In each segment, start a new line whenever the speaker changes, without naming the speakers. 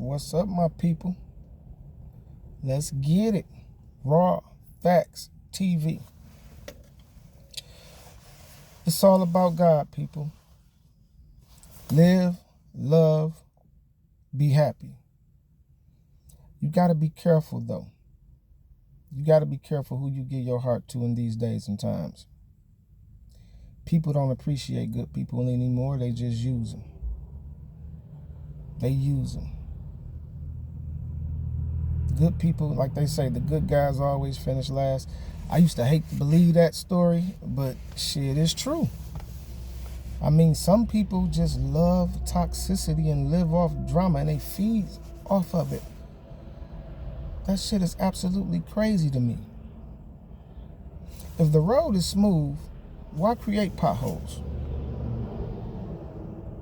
What's up, my people? Let's get it. Raw Facts TV. It's all about God, people. Live, love, be happy. You got to be careful, though. You got to be careful who you give your heart to in these days and times. People don't appreciate good people anymore. They just use them. They use them. Good people, like they say, the good guys always finish last. I used to hate to believe that story, but shit, it's true. I mean, some people just love toxicity and live off drama, and they feed off of it. That shit is absolutely crazy to me. If the road is smooth, why create potholes?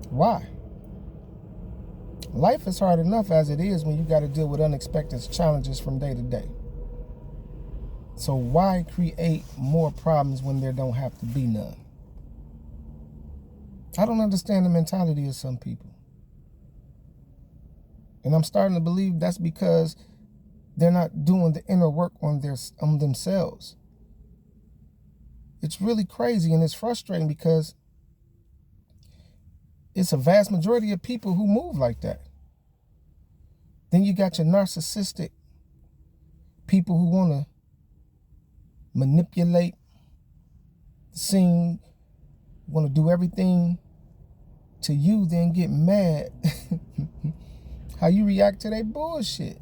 Why? Life is hard enough as it is when you got to deal with unexpected challenges from day to day. So why create more problems when there don't have to be none? I don't understand the mentality of some people. And I'm starting to believe that's because they're not doing the inner work on themselves. It's really crazy and it's frustrating because it's a vast majority of people who move like that. Then you got your narcissistic people who want to manipulate the scene, want to do everything to you, then get mad how you react to their bullshit.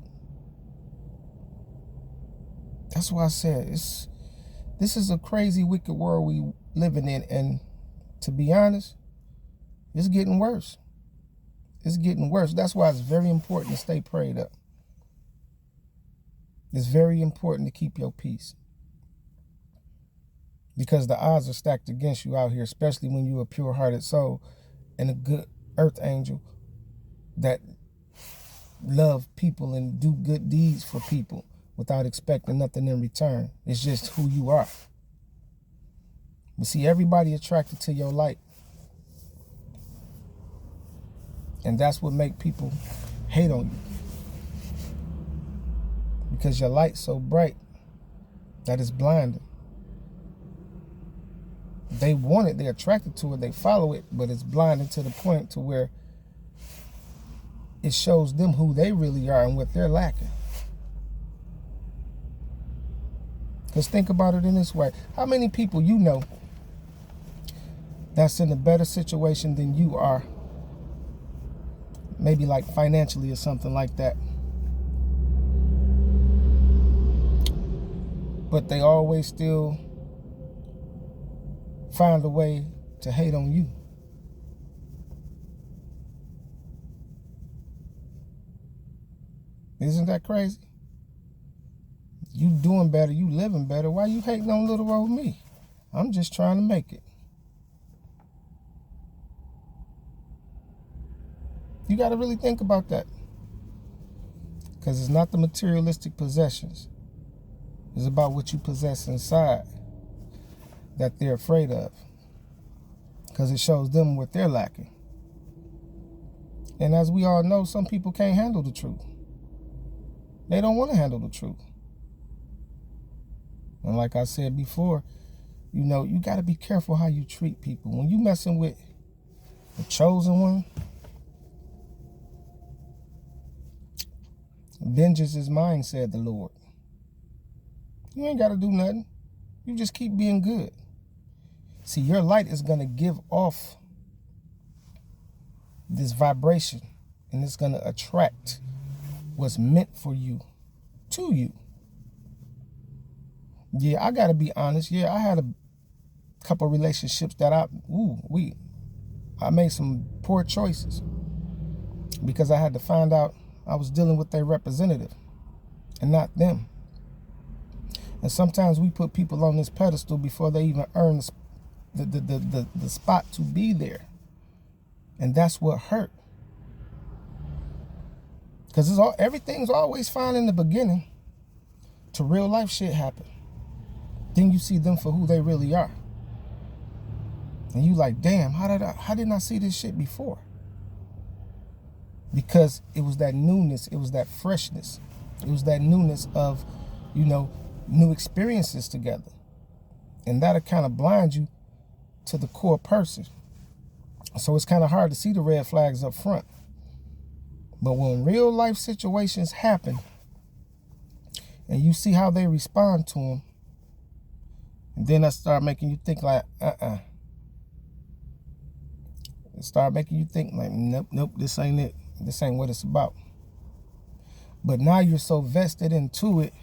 That's why I said this is a crazy, wicked world we living in, and to be honest, it's getting worse. It's getting worse. That's why it's very important to stay prayed up. It's very important to keep your peace. Because the odds are stacked against you out here, especially when you're a pure-hearted soul and a good earth angel that love people and do good deeds for people without expecting nothing in return. It's just who you are. But see, everybody attracted to your light. And that's what make people hate on you. Because your light's so bright that it's blinding. They want it, they're attracted to it, they follow it, but it's blinding to the point to where it shows them who they really are and what they're lacking. Because think about it in this way. How many people you know that's in a better situation than you are? Maybe like financially or something like that. But they always still find a way to hate on you. Isn't that crazy? You doing better, you living better. Why you hating on little old me? I'm just trying to make it. You got to really think about that. Because it's not the materialistic possessions. It's about what you possess inside that they're afraid of. Because it shows them what they're lacking. And as we all know, some people can't handle the truth. They don't want to handle the truth. And like I said before, you got to be careful how you treat people. When you messing with the chosen one, vengeance is mine, said the Lord. You ain't got to do nothing. You just keep being good. See, your light is going to give off this vibration, and it's going to attract what's meant for you to you. Yeah, I got to be honest. Yeah, I had a couple relationships that I made some poor choices because I had to find out I was dealing with their representative and not them. And sometimes we put people on this pedestal before they even earn the spot to be there. And that's what hurt. Because everything's always fine in the beginning till real life shit happen. Then you see them for who they really are. And you like, damn, how didn't I see this shit before? because it was that newness, it was that freshness, it was that newness of, new experiences together. And that'll kind of blind you to the core person. So it's kind of hard to see the red flags up front. But when real life situations happen and you see how they respond to them, and then that start making you think like, It start making you think like, nope, this ain't it. This ain't what it's about. But now you're so vested into it,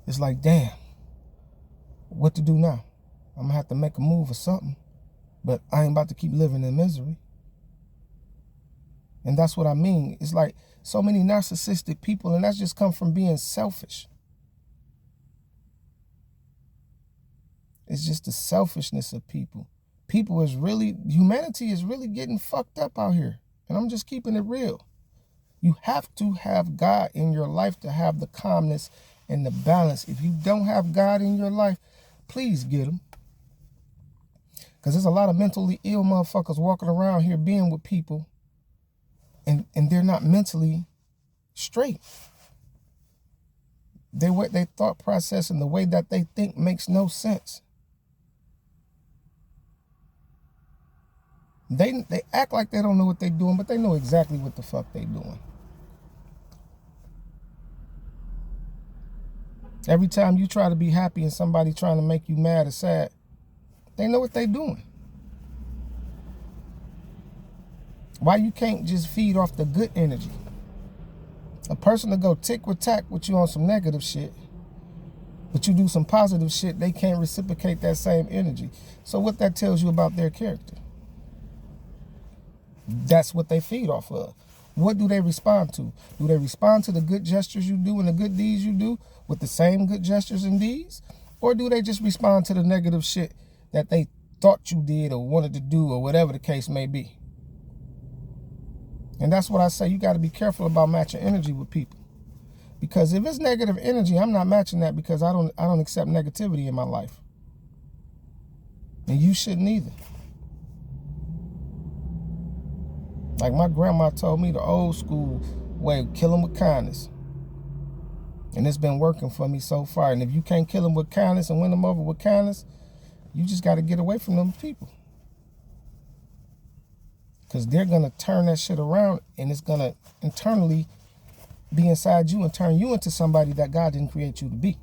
it's like, damn, what to do now? I'm gonna have to make a move or something. But I ain't about to keep living in misery. And that's what I mean. It's like so many narcissistic people, and that's just come from being selfish. It's just the selfishness of people. Humanity is really getting fucked up out here. And I'm just keeping it real. You have to have God in your life to have the calmness and the balance. If you don't have God in your life, please get him. Because there's a lot of mentally ill motherfuckers walking around here being with people and they're not mentally straight. Their thought process and the way that they think makes no sense. They act like they don't know what they're doing, but they know exactly what the fuck they're doing. Every time you try to be happy and somebody trying to make you mad or sad, they know what they're doing. Why you can't just feed off the good energy? A person to go tick with tack with you on some negative shit, but you do some positive shit, they can't reciprocate that same energy. So what that tells you about their character? That's what they feed off of. What do they respond to? Do they respond to the good gestures you do and the good deeds you do with the same good gestures and deeds? Or do they just respond to the negative shit that they thought you did or wanted to do or whatever the case may be? And that's what I say. You got to be careful about matching energy with people. Because if it's negative energy, I'm not matching that because I don't accept negativity in my life. And you shouldn't either. Like my grandma told me, the old school way, kill them with kindness. And it's been working for me so far. And if you can't kill them with kindness and win them over with kindness, you just got to get away from them people. Because they're going to turn that shit around and it's going to internally be inside you and turn you into somebody that God didn't create you to be.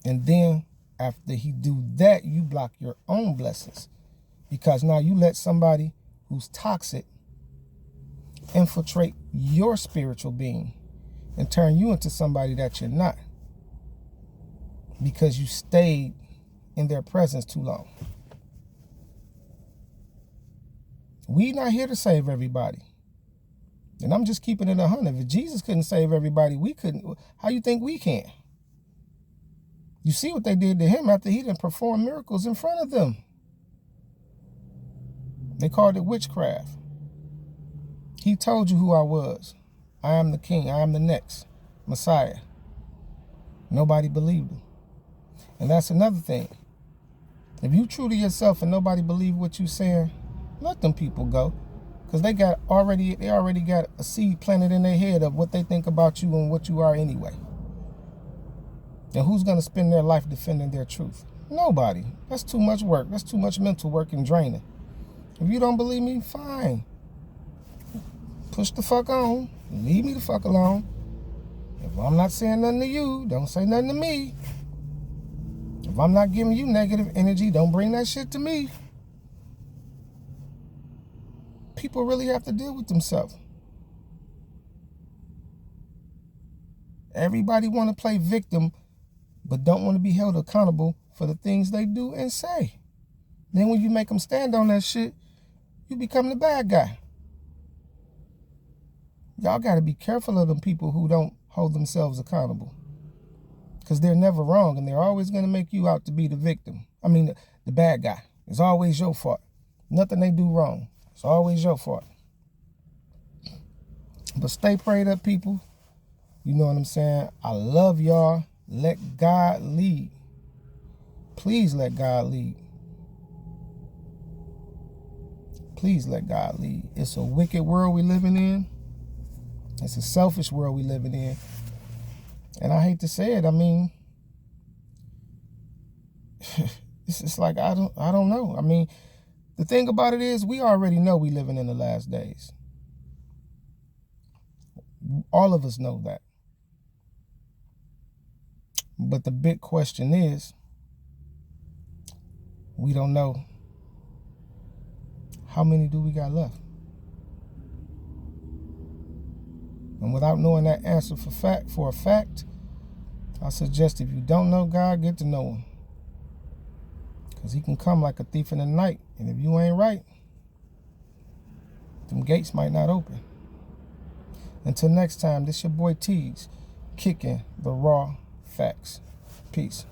And then after he do that, you block your own blessings. Because now you let somebody who's toxic infiltrate your spiritual being and turn you into somebody that you're not. Because you stayed in their presence too long. We not here to save everybody. And I'm just keeping it 100. If Jesus couldn't save everybody, we couldn't. How you think we can? You see what they did to him after he didn't perform miracles in front of them. They called it witchcraft. He told you who I was. I am the king. I am the next Messiah. Nobody believed him. And that's another thing. If you true to yourself and nobody believe what you saying, let them people go. Because they already got a seed planted in their head of what they think about you and what you are anyway. And who's going to spend their life defending their truth? Nobody. That's too much work. That's too much mental work and draining. If you don't believe me, fine. Push the fuck on. Leave me the fuck alone. If I'm not saying nothing to you, don't say nothing to me. If I'm not giving you negative energy, don't bring that shit to me. People really have to deal with themselves. Everybody want to play victim, but don't want to be held accountable for the things they do and say. Then when you make them stand on that shit, you become the bad guy. Y'all got to be careful of them people who don't hold themselves accountable. Because they're never wrong, and they're always going to make you out to be the victim. I mean, the bad guy. It's always your fault. Nothing they do wrong. It's always your fault. But stay prayed up, people. You know what I'm saying? I love y'all. Let God lead. Please let God lead. Please let God lead. It's a wicked world we living in. It's a selfish world we living in. And I hate to say it, I mean, it's like I don't know. I mean, the thing about it is we already know we living in the last days. All of us know that. But the big question is, we don't know how many do we got left. And without knowing that answer for a fact, I suggest if you don't know God, get to know him. Because he can come like a thief in the night. And if you ain't right, them gates might not open. Until next time, this your boy Tees, kicking the raw facts. Peace.